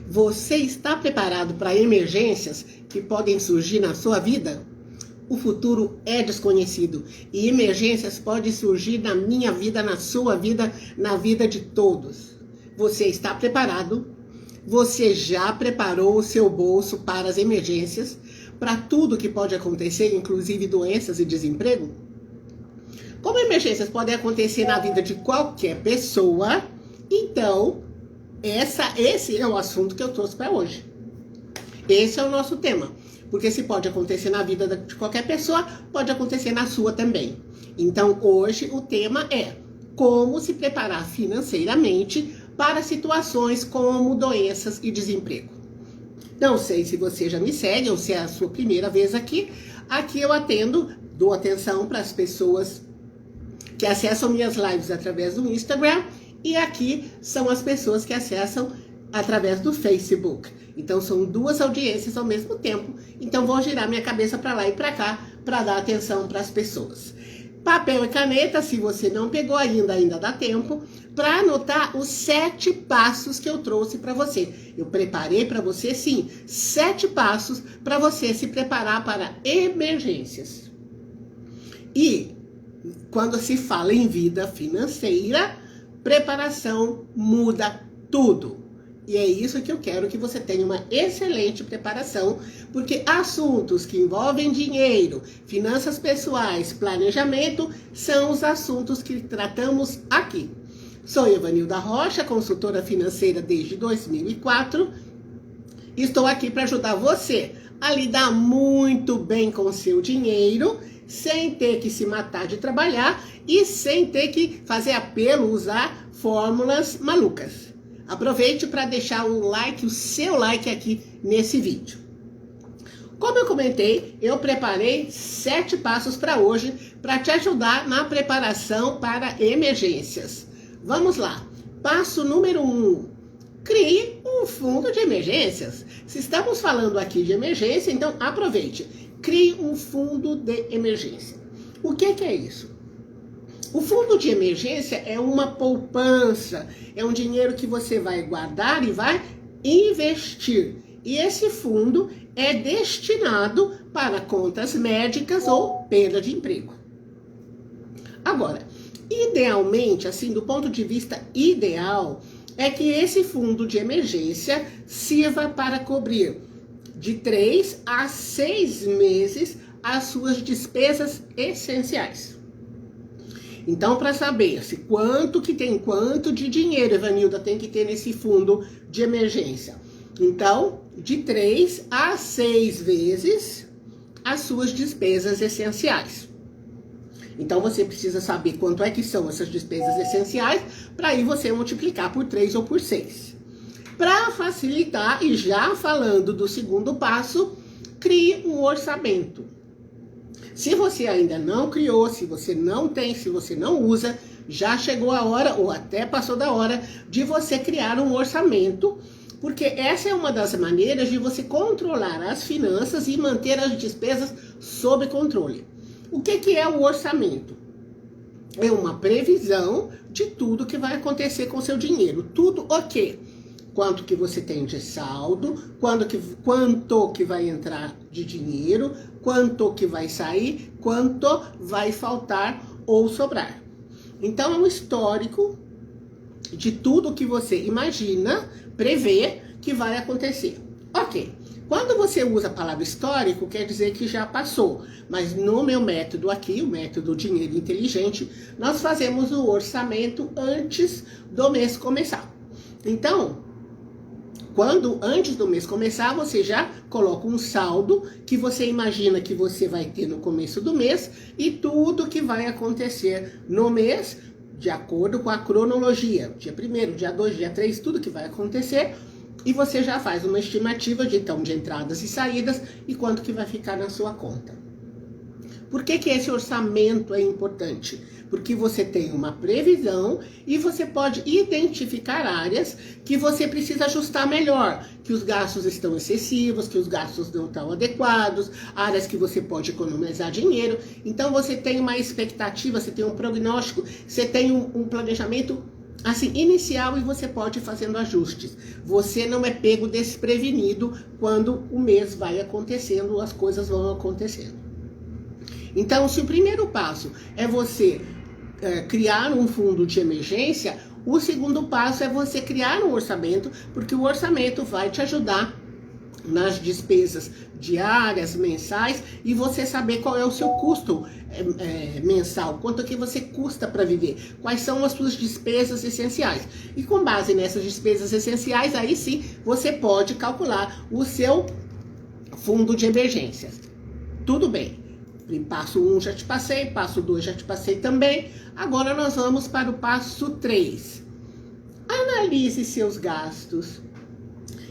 Você está preparado para emergências que podem surgir na sua vida? O futuro é desconhecido e emergências podem surgir na minha vida, na sua vida, na vida de todos. Você está preparado? Você já preparou o seu bolso para as emergências? Para tudo que pode acontecer, inclusive doenças e desemprego? Como emergências podem acontecer na vida de qualquer pessoa, então esse é o assunto que eu trouxe para hoje. Esse é o nosso tema. Porque se pode acontecer na vida de qualquer pessoa, pode acontecer na sua também. Então, hoje o tema é como se preparar financeiramente para situações como doenças e desemprego. Não sei se você já me segue ou se é a sua primeira vez aqui. Aqui eu dou atenção para as pessoas que acessam minhas lives através do Instagram. E aqui são as pessoas que acessam através do Facebook. Então, são duas audiências ao mesmo tempo. Então, vou girar minha cabeça para lá e para cá para dar atenção para as pessoas. Papel e caneta, se você não pegou ainda dá tempo, para anotar os 7 passos que eu trouxe para você. Eu preparei para você, sim, 7 passos para você se preparar para emergências. E, quando se fala em vida financeira, preparação muda tudo. E é isso que eu quero, que você tenha uma excelente preparação, porque assuntos que envolvem dinheiro, finanças pessoais, planejamento, são os assuntos que tratamos aqui. Sou Evanilda Rocha, consultora financeira desde 2004. Estou aqui para ajudar você a lidar muito bem com o seu dinheiro, sem ter que se matar de trabalhar e sem ter que fazer apelo, usar fórmulas malucas. Aproveite para deixar o seu like aqui nesse vídeo. Como eu comentei, eu preparei 7 passos para hoje para te ajudar na preparação para emergências. Vamos lá. Passo número 1. Crie um fundo de emergências. Se estamos falando aqui de emergência, então aproveite. Crie um fundo de emergência. O que é isso? O fundo de emergência é uma poupança, é um dinheiro que você vai guardar e vai investir. E esse fundo é destinado para contas médicas ou perda de emprego. Agora, idealmente, assim, do ponto de vista ideal, é que esse fundo de emergência sirva para cobrir de 3 a 6 meses as suas despesas essenciais. Então, para saber se quanto de dinheiro, Evanilda, tem que ter nesse fundo de emergência. Então, de 3 a 6 vezes as suas despesas essenciais. Então, você precisa saber quanto é que são essas despesas essenciais, para aí você multiplicar por 3 ou por 6. Para facilitar, e já falando do segundo passo, crie um orçamento. Se você ainda não criou, se você não tem, se você não usa, já chegou a hora, ou até passou da hora, de você criar um orçamento, porque essa é uma das maneiras de você controlar as finanças e manter as despesas sob controle. O que é o orçamento? É uma previsão de tudo que vai acontecer com o seu dinheiro. Tudo o quê? Quanto que você tem de saldo, quanto que vai entrar de dinheiro, quanto que vai sair, quanto vai faltar ou sobrar. Então, é um histórico de tudo que você imagina, prevê que vai acontecer. Ok, quando você usa a palavra histórico, quer dizer que já passou. Mas no meu método aqui, o método Dinheiro Inteligente, nós fazemos o orçamento antes do mês começar. Então, antes do mês começar, você já coloca um saldo que você imagina que você vai ter no começo do mês e tudo que vai acontecer no mês, de acordo com a cronologia. Dia 1º, dia 2, dia 3, tudo que vai acontecer. E você já faz uma estimativa de entradas e saídas e quanto que vai ficar na sua conta. Por que esse orçamento é importante? Porque você tem uma previsão e você pode identificar áreas que você precisa ajustar melhor, que os gastos estão excessivos, que os gastos não estão adequados, áreas que você pode economizar dinheiro. Então você tem uma expectativa, você tem um prognóstico, você tem um planejamento assim, inicial, e você pode ir fazendo ajustes. Você não é pego desprevenido quando o mês vai acontecendo, as coisas vão acontecendo. Então, se o primeiro passo é você criar um fundo de emergência, o segundo passo é você criar um orçamento, porque o orçamento vai te ajudar nas despesas diárias, mensais, e você saber qual é o seu custo mensal, quanto é que você custa para viver, quais são as suas despesas essenciais. E com base nessas despesas essenciais, aí sim, você pode calcular o seu fundo de emergências. Tudo bem. Passo 1 já te passei, passo 2 já te passei também. Agora nós vamos para o passo 3. Analise seus gastos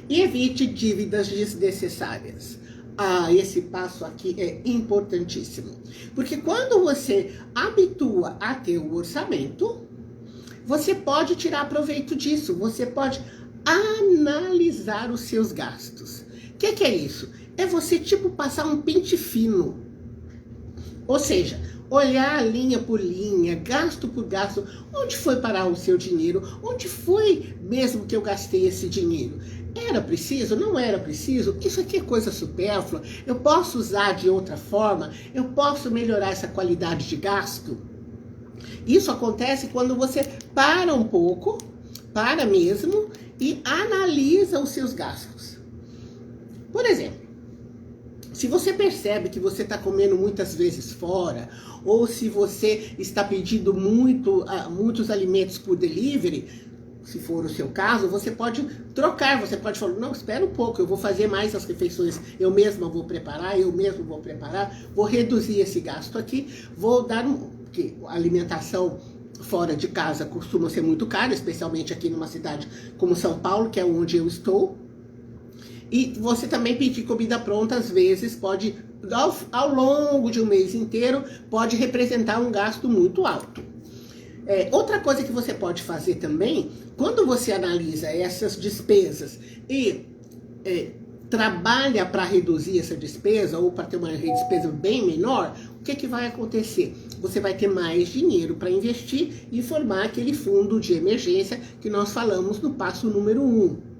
e evite dívidas desnecessárias. Esse passo aqui é importantíssimo. Porque quando você habitua a ter o orçamento, você pode tirar proveito disso. Você pode analisar os seus gastos. O que é isso? É você, passar um pente fino. Ou seja, olhar linha por linha, gasto por gasto, onde foi parar o seu dinheiro, onde foi mesmo que eu gastei esse dinheiro. Era preciso? Não era preciso? Isso aqui é coisa supérflua? Eu posso usar de outra forma? Eu posso melhorar essa qualidade de gasto? Isso acontece quando você para um pouco, para mesmo, e analisa os seus gastos. Por exemplo, se você percebe que você está comendo muitas vezes fora, ou se você está pedindo muitos alimentos por delivery, se for o seu caso, você pode trocar, você pode falar, não, espera um pouco, eu vou fazer mais as refeições, eu mesmo vou preparar, vou reduzir esse gasto aqui, vou dar porque a alimentação fora de casa costuma ser muito cara, especialmente aqui numa cidade como São Paulo, que é onde eu estou. E você também pedir comida pronta, às vezes, pode, ao longo de um mês inteiro, pode representar um gasto muito alto. Outra coisa que você pode fazer também, quando você analisa essas despesas e trabalha para reduzir essa despesa, ou para ter uma despesa bem menor, o que vai acontecer? Você vai ter mais dinheiro para investir e formar aquele fundo de emergência que nós falamos no passo número 1.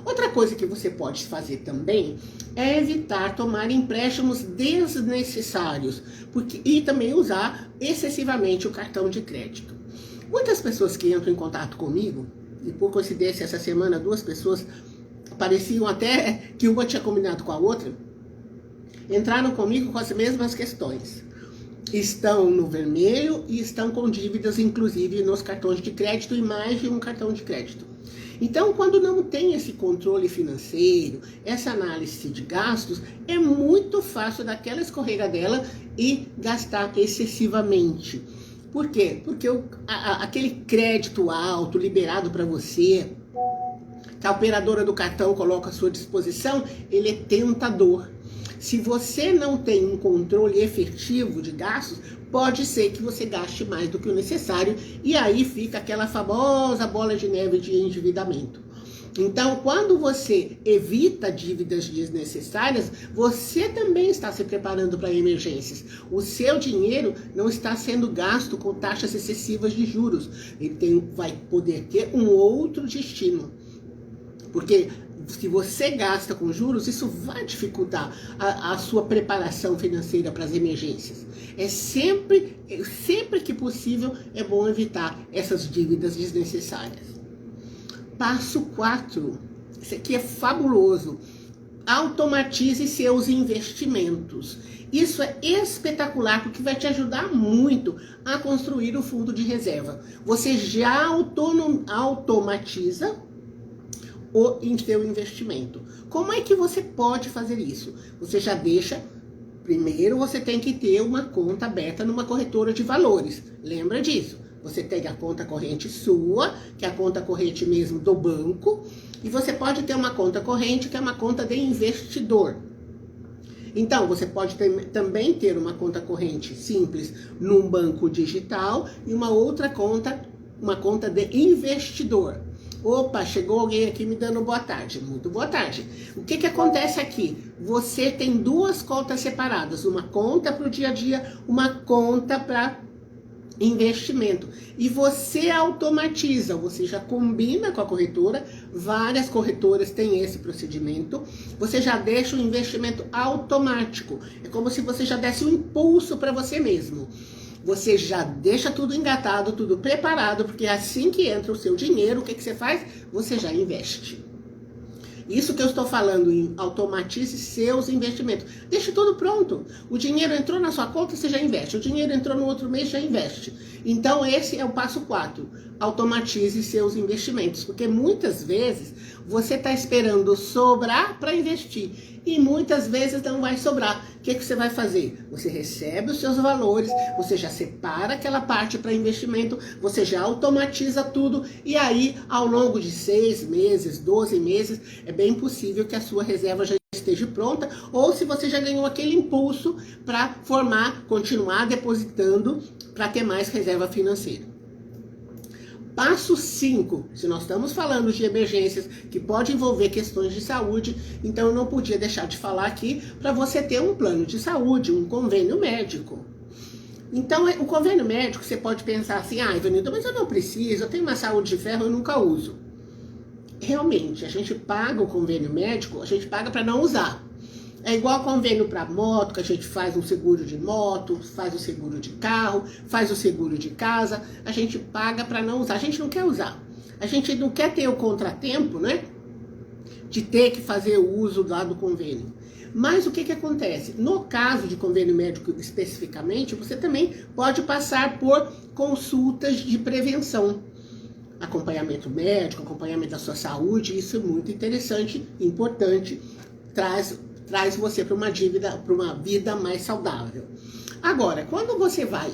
Outra coisa que você pode fazer também é evitar tomar empréstimos desnecessários e também usar excessivamente o cartão de crédito. Muitas pessoas que entram em contato comigo, e por coincidência essa semana 2 pessoas pareciam até que uma tinha combinado com a outra, entraram comigo com as mesmas questões. Estão no vermelho e estão com dívidas, inclusive, nos cartões de crédito e mais de um cartão de crédito. Então, quando não tem esse controle financeiro, essa análise de gastos, é muito fácil dar aquela escorregadela e gastar excessivamente. Por quê? Porque aquele crédito alto liberado para você, que a operadora do cartão coloca à sua disposição, ele é tentador. Se você não tem um controle efetivo de gastos, pode ser que você gaste mais do que o necessário e aí fica aquela famosa bola de neve de endividamento. Então, quando você evita dívidas desnecessárias, você também está se preparando para emergências. O seu dinheiro não está sendo gasto com taxas excessivas de juros. Ele vai poder ter um outro destino. Porque se você gasta com juros, isso vai dificultar a sua preparação financeira para as emergências. Sempre que possível, é bom evitar essas dívidas desnecessárias. Passo 4. Esse aqui é fabuloso. Automatize seus investimentos. Isso é espetacular, porque vai te ajudar muito a construir o fundo de reserva. Você já automatiza em seu investimento. Como é que você pode fazer isso? Você já deixa, primeiro você tem que ter uma conta aberta numa corretora de valores. Lembra disso? Você tem a conta corrente sua, que é a conta corrente mesmo do banco, e você pode ter uma conta corrente, que é uma conta de investidor. Então, você pode também ter uma conta corrente simples num banco digital e uma outra conta, uma conta de investidor. Opa, chegou alguém aqui me dando boa tarde. Muito boa tarde. O que acontece aqui? Você tem 2 contas separadas. Uma conta para o dia a dia, uma conta para investimento. E você automatiza, você já combina com a corretora, várias corretoras têm esse procedimento, você já deixa o investimento automático. É como se você já desse um impulso para você mesmo. Você já deixa tudo engatado, tudo preparado, porque assim que entra o seu dinheiro, o que você faz? Você já investe. Isso que eu estou falando em automatize seus investimentos. Deixe tudo pronto. O dinheiro entrou na sua conta, você já investe. O dinheiro entrou no outro mês, já investe. Então esse é o passo 4. Automatize seus investimentos. Porque muitas vezes você está esperando sobrar para investir. E muitas vezes não vai sobrar. O que você vai fazer? Você recebe os seus valores, você já separa aquela parte para investimento, você já automatiza tudo. E aí, ao longo de 6 meses, 12 meses, é bem possível que a sua reserva já esteja pronta. Ou se você já ganhou aquele impulso para continuar depositando para ter mais reserva financeira. Passo 5, se nós estamos falando de emergências que pode envolver questões de saúde, então eu não podia deixar de falar aqui para você ter um plano de saúde, um convênio médico. Então, o convênio médico, você pode pensar assim, Ivanilda, mas eu não preciso, eu tenho uma saúde de ferro, eu nunca uso. Realmente, a gente paga o convênio médico, a gente paga para não usar. É igual convênio para moto, que a gente faz um seguro de moto, faz o seguro de carro, faz o seguro de casa. A gente paga para não usar. A gente não quer usar. A gente não quer ter o contratempo, né? De ter que fazer o uso lá do convênio. Mas o que acontece? No caso de convênio médico especificamente, você também pode passar por consultas de prevenção. Acompanhamento médico, acompanhamento da sua saúde, isso é muito interessante, importante, traz você para uma vida mais saudável. Agora, quando você vai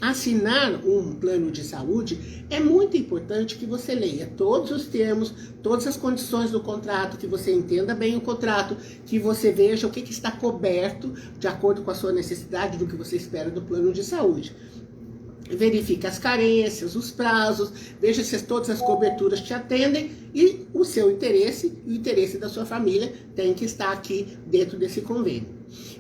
assinar um plano de saúde, é muito importante que você leia todos os termos, todas as condições do contrato, que você entenda bem o contrato, que você veja o que está coberto de acordo com a sua necessidade, do que você espera do plano de saúde. Verifique as carências, os prazos, veja se todas as coberturas te atendem e o seu interesse e o interesse da sua família tem que estar aqui dentro desse convênio.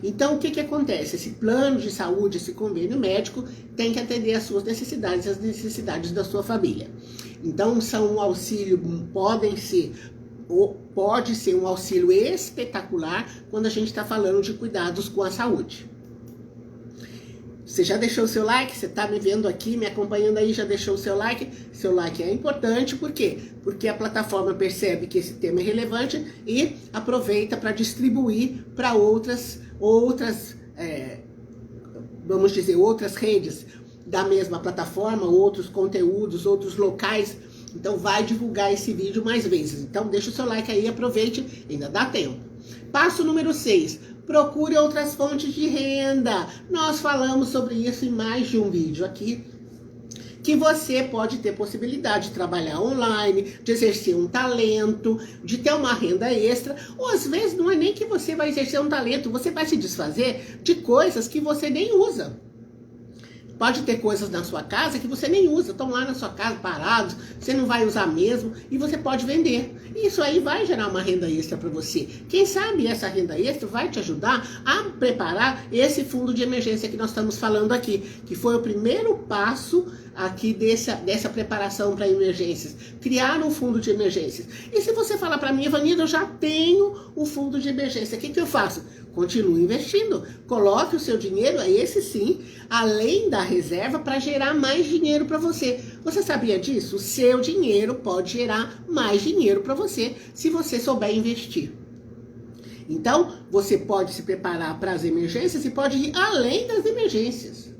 Então, o que acontece? Esse plano de saúde, esse convênio médico tem que atender às suas necessidades e às necessidades da sua família. Então, são um auxílio, pode ser um auxílio espetacular quando a gente está falando de cuidados com a saúde. Você já deixou o seu like? Você está me vendo aqui, me acompanhando aí, já deixou o seu like? Seu like é importante, por quê? Porque a plataforma percebe que esse tema é relevante e aproveita para distribuir para outras redes da mesma plataforma, outros conteúdos, outros locais. Então vai divulgar esse vídeo mais vezes. Então deixa o seu like aí, aproveite, ainda dá tempo. Passo número 6. Procure outras fontes de renda. Nós falamos sobre isso em mais de um vídeo aqui. Que você pode ter possibilidade de trabalhar online, de exercer um talento, de ter uma renda extra. Ou às vezes não é nem que você vai exercer um talento, você vai se desfazer de coisas que você nem usa. Pode ter coisas na sua casa que você nem usa, estão lá na sua casa parados, você não vai usar mesmo e você pode vender. Isso aí vai gerar uma renda extra para você. Quem sabe essa renda extra vai te ajudar a preparar esse fundo de emergência que nós estamos falando aqui, que foi o primeiro passo aqui dessa preparação para emergências, criar um fundo de emergências. E se você falar para mim, Ivanilda, eu já tenho o fundo de emergência, o que eu faço? Continue investindo, coloque o seu dinheiro, esse sim, além da reserva, para gerar mais dinheiro para você. Você sabia disso? O seu dinheiro pode gerar mais dinheiro para você, se você souber investir. Então, você pode se preparar para as emergências e pode ir além das emergências.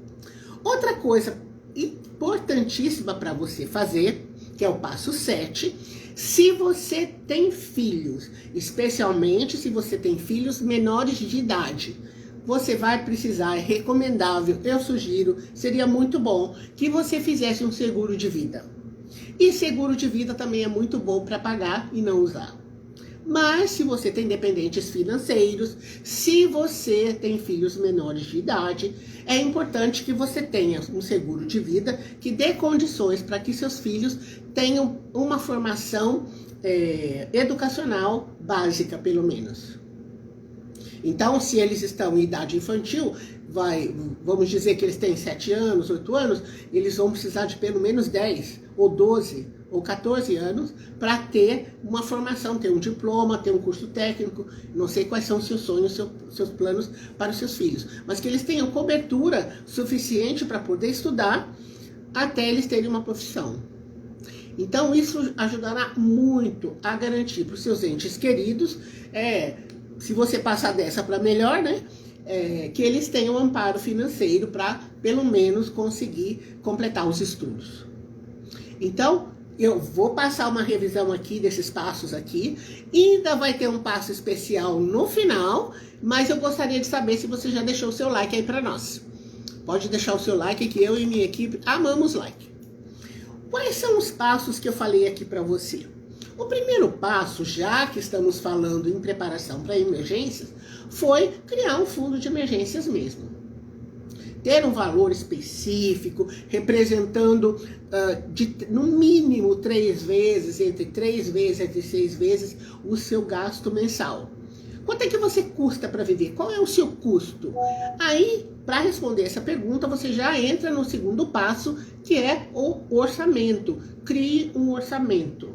Outra coisa importantíssima para você fazer, que é o passo 7, se você tem filhos, especialmente se você tem filhos menores de idade, você vai precisar, é recomendável, eu sugiro, seria muito bom que você fizesse um seguro de vida. E seguro de vida também é muito bom para pagar e não usar. Mas se você tem dependentes financeiros, se você tem filhos menores de idade, é importante que você tenha um seguro de vida que dê condições para que seus filhos tenham uma formação educacional básica, pelo menos. Então, se eles estão em idade infantil, vamos dizer que eles têm 7 anos, 8 anos, eles vão precisar de pelo menos 10, ou 12, ou 14 anos para ter uma formação, ter um diploma, ter um curso técnico. Não sei quais são os seus sonhos, seus planos para os seus filhos, mas que eles tenham cobertura suficiente para poder estudar até eles terem uma profissão. Então, isso ajudará muito a garantir para os seus entes queridos, se você passar dessa para melhor, né? Que eles tenham um amparo financeiro para, pelo menos, conseguir completar os estudos. Então, eu vou passar uma revisão aqui desses passos aqui. Ainda vai ter um passo especial no final, mas eu gostaria de saber se você já deixou o seu like aí para nós. Pode deixar o seu like, que eu e minha equipe amamos like. Quais são os passos que eu falei aqui para você? O primeiro passo, já que estamos falando em preparação para emergências, foi criar um fundo de emergências mesmo. Ter um valor específico, representando no mínimo 3 vezes, entre 3 vezes, entre 6 vezes, o seu gasto mensal. Quanto é que você custa para viver? Qual é o seu custo? Aí, para responder essa pergunta, você já entra no segundo passo, que é o orçamento. Crie um orçamento.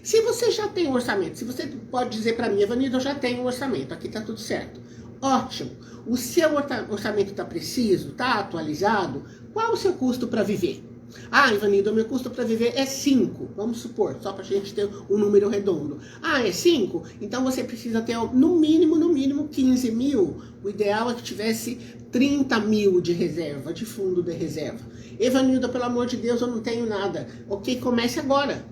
Se você já tem um orçamento, se você pode dizer para mim, Evanilda, eu já tenho um orçamento, aqui está tudo certo. Ótimo. O seu orçamento está preciso? Está atualizado? Qual o seu custo para viver? Ah, Evanilda, o meu custo para viver é 5, vamos supor, só para a gente ter um número redondo. Ah, é 5? Então você precisa ter no mínimo 15 mil. O ideal é que tivesse 30 mil de reserva, de fundo de reserva. Evanilda, pelo amor de Deus, eu não tenho nada. Ok, comece agora.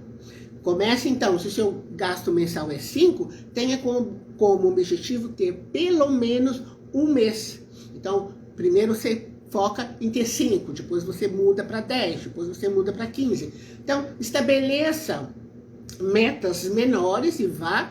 Comece então, se o seu gasto mensal é 5, tenha como objetivo ter pelo menos um mês. Então, primeiro você foca em ter 5, depois você muda para 10, depois você muda para 15. Então, estabeleça metas menores e vá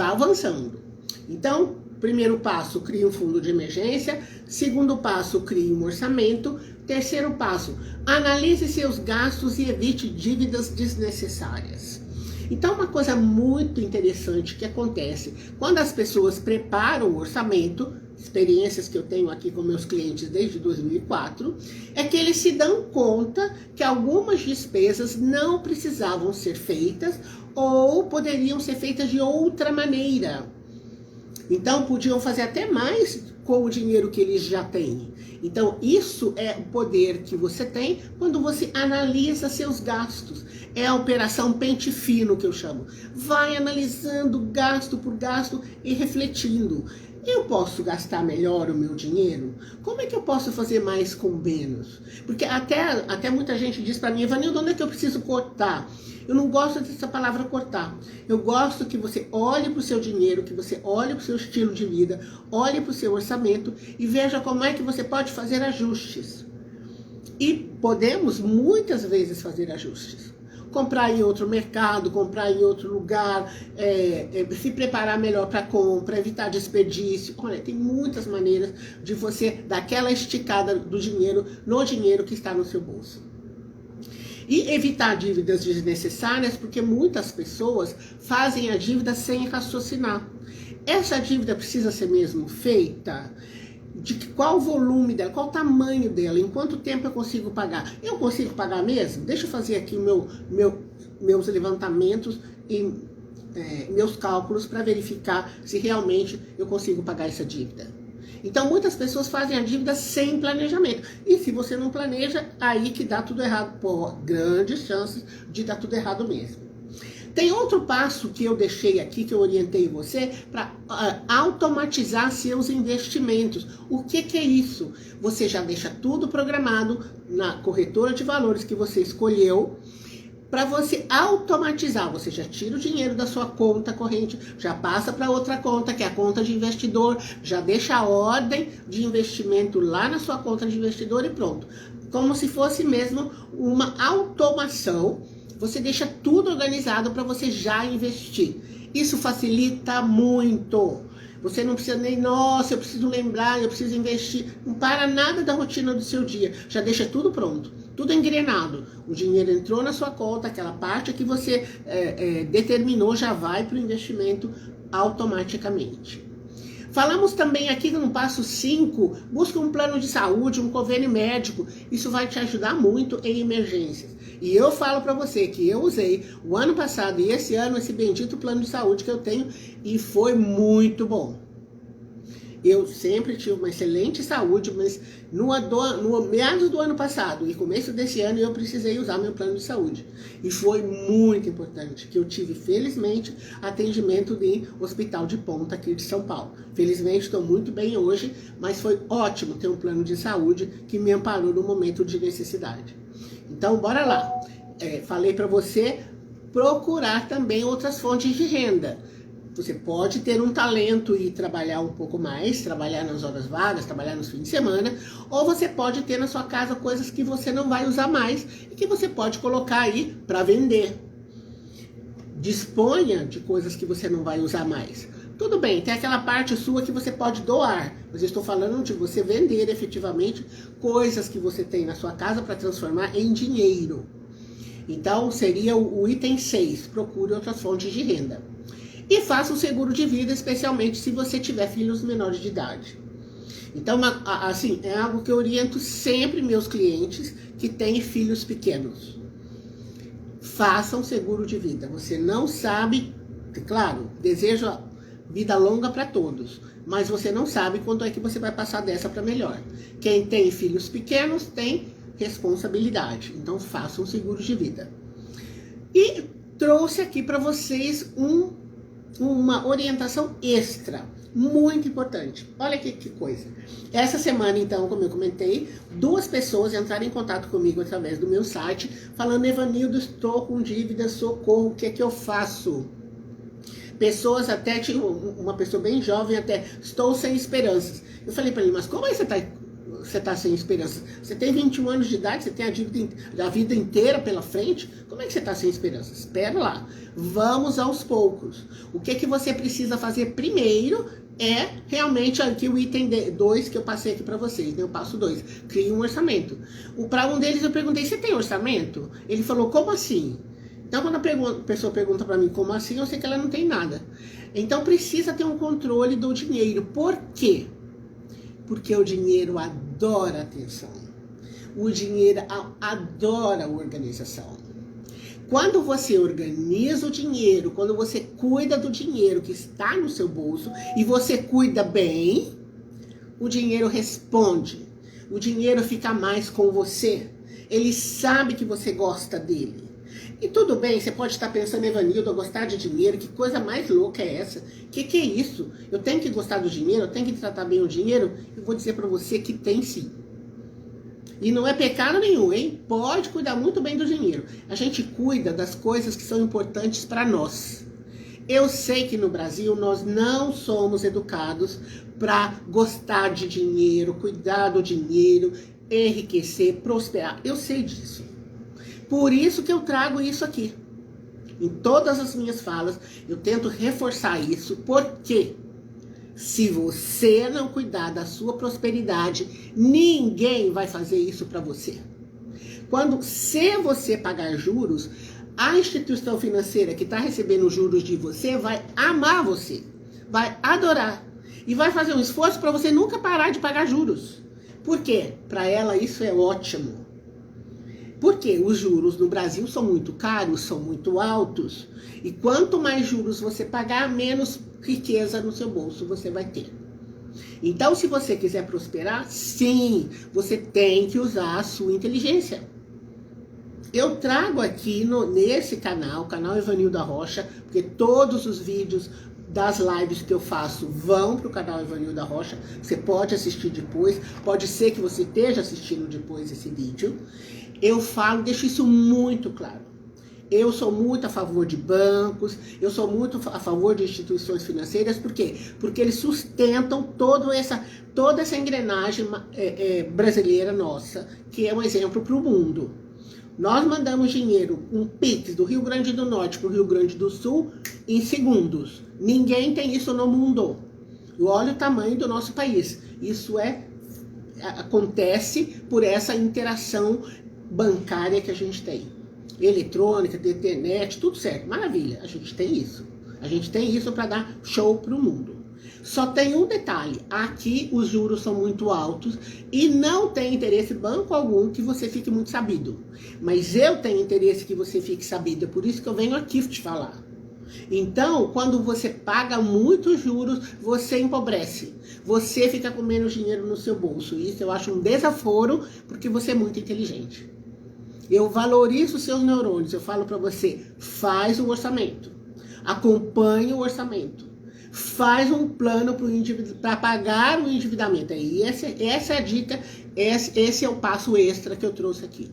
avançando. Então, primeiro passo, crie um fundo de emergência. Segundo passo, crie um orçamento. Terceiro passo, analise seus gastos e evite dívidas desnecessárias. Então, uma coisa muito interessante que acontece quando as pessoas preparam o orçamento, experiências que eu tenho aqui com meus clientes desde 2004, é que eles se dão conta que algumas despesas não precisavam ser feitas ou poderiam ser feitas de outra maneira. Então, podiam fazer até mais com o dinheiro que eles já têm. Então, isso é o poder que você tem quando você analisa seus gastos. É a operação pente fino que eu chamo. Vai analisando gasto por gasto e refletindo. Eu posso gastar melhor o meu dinheiro? Como é que eu posso fazer mais com menos? Porque até muita gente diz para mim, Evanilda, onde é que eu preciso cortar? Eu não gosto dessa palavra cortar. Eu gosto que você olhe para o seu dinheiro, que você olhe para o seu estilo de vida, olhe para o seu orçamento e veja como é que você pode fazer ajustes. E podemos muitas vezes fazer ajustes. Comprar em outro mercado, comprar em outro lugar, se preparar melhor para a compra, evitar desperdício. Olha, tem muitas maneiras de você dar aquela esticada do dinheiro no dinheiro que está no seu bolso. E evitar dívidas desnecessárias, porque muitas pessoas fazem a dívida sem raciocinar. Essa dívida precisa ser mesmo feita? De qual volume dela, qual o tamanho dela, em quanto tempo eu consigo pagar? Eu consigo pagar mesmo? Deixa eu fazer aqui meus levantamentos e meus cálculos para verificar se realmente eu consigo pagar essa dívida. Então, muitas pessoas fazem a dívida sem planejamento. E se você não planeja, aí que dá tudo errado. Pô, grandes chances de dar tudo errado mesmo. Tem outro passo que eu deixei aqui, que eu orientei você, para automatizar seus investimentos. O que é isso? Você já deixa tudo programado na corretora de valores que você escolheu, para você automatizar. Você já tira o dinheiro da sua conta corrente, já passa para outra conta, que é a conta de investidor, já deixa a ordem de investimento lá na sua conta de investidor e pronto. Como se fosse mesmo uma automação. Você deixa tudo organizado para você já investir. Isso facilita muito. Você não precisa nem, nossa, eu preciso lembrar, eu preciso investir. Não para nada da rotina do seu dia. Já deixa tudo pronto, tudo engrenado. O dinheiro entrou na sua conta, aquela parte que você determinou já vai para o investimento automaticamente. Falamos também aqui no passo 5, busca um plano de saúde, um convênio médico. Isso vai te ajudar muito em emergências. E eu falo para você que eu usei o ano passado e esse ano esse bendito plano de saúde que eu tenho e foi muito bom. Eu sempre tive uma excelente saúde, mas no meados do ano passado e começo desse ano eu precisei usar meu plano de saúde. E foi muito importante que eu tive, felizmente, atendimento de hospital de ponta aqui de São Paulo. Felizmente estou muito bem hoje, mas foi ótimo ter um plano de saúde que me amparou no momento de necessidade. Então, bora lá. Falei para você procurar também outras fontes de renda. Você pode ter um talento e trabalhar um pouco mais, trabalhar nas horas vagas, trabalhar nos fins de semana, ou você pode ter na sua casa coisas que você não vai usar mais e que você pode colocar aí para vender. Disponha de coisas que você não vai usar mais. Tudo bem, tem aquela parte sua que você pode doar, mas eu estou falando de você vender efetivamente coisas que você tem na sua casa para transformar em dinheiro. Então, seria o item 6, procure outras fontes de renda. E faça um seguro de vida, especialmente se você tiver filhos menores de idade. Então, assim, é algo que eu oriento sempre meus clientes que têm filhos pequenos. Faça um seguro de vida. Você não sabe, claro, desejo vida longa para todos, mas você não sabe quanto é que você vai passar dessa para melhor. Quem tem filhos pequenos tem responsabilidade. Então, faça um seguro de vida. E trouxe aqui para vocês uma orientação extra, muito importante. Olha que coisa. Essa semana, então, como eu comentei, 2 pessoas entraram em contato comigo através do meu site, falando: Evanildo, estou com dívida, socorro, o que é que eu faço? Pessoas até, tinha uma pessoa bem jovem até, estou sem esperanças. Eu falei para ele, mas como é que você tá sem esperança? Você tem 21 anos de idade, você tem a vida inteira pela frente, como é que você tá sem esperança? Espera lá, vamos aos poucos. O que você precisa fazer primeiro é realmente aqui o item 2 que eu passei aqui para vocês, né? Eu passo 2, crie um orçamento. Para um deles eu perguntei, você tem orçamento? Ele falou, como assim? Então, quando a pessoa pergunta para mim como assim, eu sei que ela não tem nada. Então, precisa ter um controle do dinheiro. Por quê? Porque o dinheiro adora atenção. O dinheiro adora organização. Quando você organiza o dinheiro, quando você cuida do dinheiro que está no seu bolso e você cuida bem, o dinheiro responde. O dinheiro fica mais com você. Ele sabe que você gosta dele. E tudo bem, você pode estar pensando, Evanildo, eu gostar de dinheiro, que coisa mais louca é essa? Que é isso? Eu tenho que gostar do dinheiro, eu tenho que tratar bem o dinheiro? Eu vou dizer para você que tem sim. E não é pecado nenhum, hein? Pode cuidar muito bem do dinheiro. A gente cuida das coisas que são importantes para nós. Eu sei que no Brasil nós não somos educados para gostar de dinheiro, cuidar do dinheiro, enriquecer, prosperar. Eu sei disso. Por isso que eu trago isso aqui. Em todas as minhas falas, eu tento reforçar isso, porque se você não cuidar da sua prosperidade, ninguém vai fazer isso para você. Se você pagar juros, a instituição financeira que está recebendo juros de você vai amar você, vai adorar e vai fazer um esforço para você nunca parar de pagar juros. Por quê? Para ela isso é ótimo. Porque os juros no Brasil são muito caros, são muito altos. E quanto mais juros você pagar, menos riqueza no seu bolso você vai ter. Então, se você quiser prosperar, sim, você tem que usar a sua inteligência. Eu trago aqui nesse canal, canal Evanildo Rocha, porque todos os vídeos das lives que eu faço vão para o canal Evanildo Rocha. Você pode assistir depois, pode ser que você esteja assistindo depois esse vídeo. Eu falo, deixo isso muito claro. Eu sou muito a favor de bancos, eu sou muito a favor de instituições financeiras, por quê? Porque eles sustentam toda essa engrenagem brasileira nossa, que é um exemplo para o mundo. Nós mandamos dinheiro, um Pix do Rio Grande do Norte para o Rio Grande do Sul em segundos. Ninguém tem isso no mundo. Olha o tamanho do nosso país. Isso acontece por essa interação bancária que a gente tem. Eletrônica, internet, tudo certo. Maravilha, a gente tem isso. A gente tem isso para dar show para o mundo. Só tem um detalhe, aqui os juros são muito altos e não tem interesse banco algum que você fique muito sabido. Mas eu tenho interesse que você fique sabido, é por isso que eu venho aqui te falar. Então, quando você paga muitos juros, você empobrece. Você fica com menos dinheiro no seu bolso. Isso eu acho um desaforo, porque você é muito inteligente. Eu valorizo os seus neurônios. Eu falo para você, faz um orçamento. Acompanhe o orçamento. Faz um plano para pagar o endividamento. E essa é a dica, esse é o passo extra que eu trouxe aqui.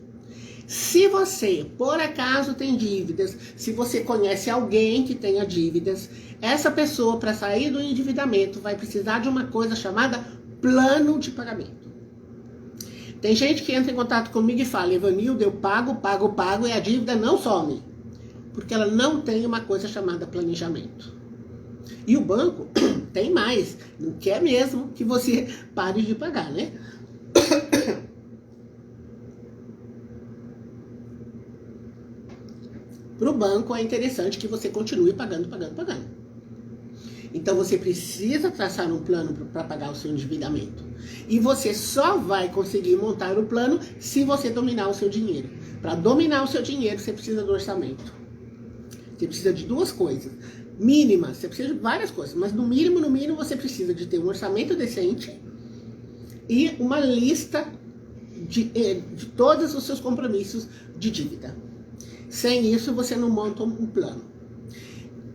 Se você, por acaso, tem dívidas, se você conhece alguém que tenha dívidas, essa pessoa, para sair do endividamento, vai precisar de uma coisa chamada plano de pagamento. Tem gente que entra em contato comigo e fala, Evanildo, eu pago e a dívida não some. Porque ela não tem uma coisa chamada planejamento. E o banco tem mais, não quer mesmo que você pare de pagar, né? Para o banco é interessante que você continue pagando. Então você precisa traçar um plano para pagar o seu endividamento. E você só vai conseguir montar o plano se você dominar o seu dinheiro. Para dominar o seu dinheiro, você precisa do orçamento. Você precisa de duas coisas. Mínimas, você precisa de várias coisas, mas no mínimo você precisa de ter um orçamento decente e uma lista de todos os seus compromissos de dívida. Sem isso, você não monta um plano.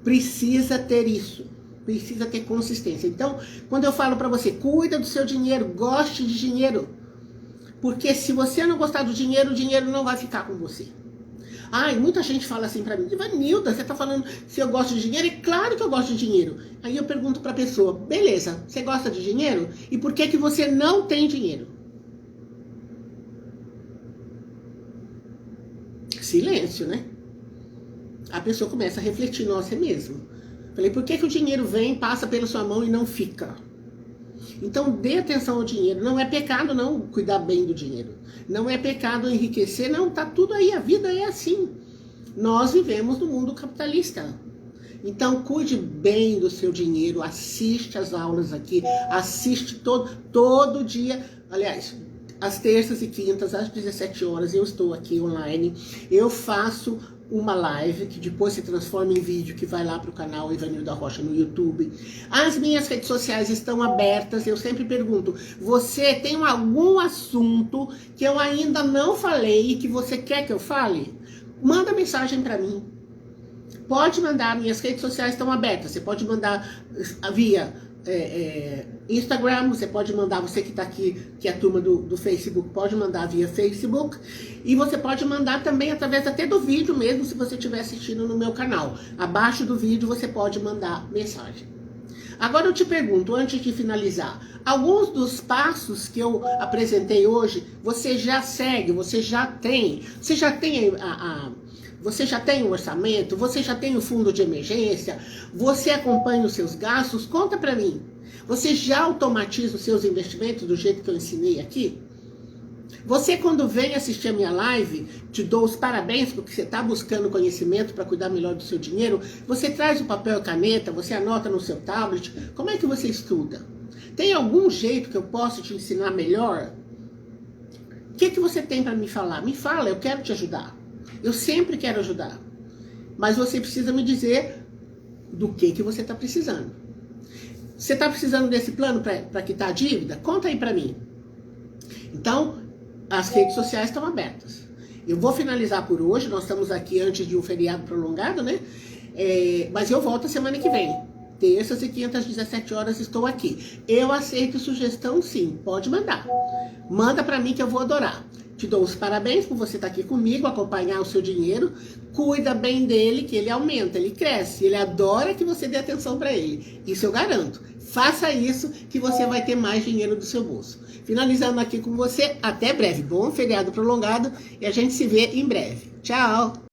Precisa ter isso. Precisa ter consistência. Então, quando eu falo para você, cuida do seu dinheiro, goste de dinheiro. Porque se você não gostar do dinheiro, o dinheiro não vai ficar com você. Ai, muita gente fala assim para mim, Ivanilda, você tá falando se eu gosto de dinheiro? É claro que eu gosto de dinheiro. Aí eu pergunto para a pessoa, beleza, você gosta de dinheiro? E por que você não tem dinheiro? Silêncio, né? A pessoa começa a refletir, nossa, é mesmo. Falei, por que o dinheiro vem, passa pela sua mão e não fica? Então, dê atenção ao dinheiro. Não é pecado não cuidar bem do dinheiro. Não é pecado enriquecer. Não, tá tudo aí. A vida é assim. Nós vivemos no mundo capitalista. Então, cuide bem do seu dinheiro. Assiste as aulas aqui. Assiste todo dia. Aliás, às terças e quintas, às 17 horas, eu estou aqui online. Eu faço uma live que depois se transforma em vídeo, que vai lá para o canal Ivanilda Rocha no YouTube. As minhas redes sociais estão abertas. Eu sempre pergunto, você tem algum assunto que eu ainda não falei e que você quer que eu fale? Manda mensagem para mim. Pode mandar, minhas redes sociais estão abertas. Você pode mandar via Instagram, você pode mandar, você que está aqui, que é a turma do Facebook, pode mandar via Facebook. E você pode mandar também através até do vídeo mesmo, se você estiver assistindo no meu canal. Abaixo do vídeo você pode mandar mensagem. Agora eu te pergunto, antes de finalizar, alguns dos passos que eu apresentei hoje, você já segue, você já tem um orçamento, você já tem o fundo de emergência, você acompanha os seus gastos? Conta pra mim. Você já automatiza os seus investimentos do jeito que eu ensinei aqui? Você, quando vem assistir a minha live, te dou os parabéns porque você está buscando conhecimento para cuidar melhor do seu dinheiro. Você traz o papel e caneta, você anota no seu tablet. Como é que você estuda? Tem algum jeito que eu possa te ensinar melhor? O que você tem para me falar? Me fala, eu quero te ajudar. Eu sempre quero ajudar. Mas você precisa me dizer do que você está precisando. Você está precisando desse plano para quitar a dívida? Conta aí para mim. Então, as redes sociais estão abertas. Eu vou finalizar por hoje. Nós estamos aqui antes de um feriado prolongado, né? Mas eu volto a semana que vem. Terças e quintas, às 17 horas, estou aqui. Eu aceito sugestão, sim. Pode mandar. Manda para mim que eu vou adorar. Te dou os parabéns por você estar aqui comigo, acompanhar o seu dinheiro. Cuida bem dele, que ele aumenta, ele cresce. Ele adora que você dê atenção para ele. Isso eu garanto. Faça isso que você vai ter mais dinheiro do seu bolso. Finalizando aqui com você, até breve. Bom feriado prolongado e a gente se vê em breve. Tchau!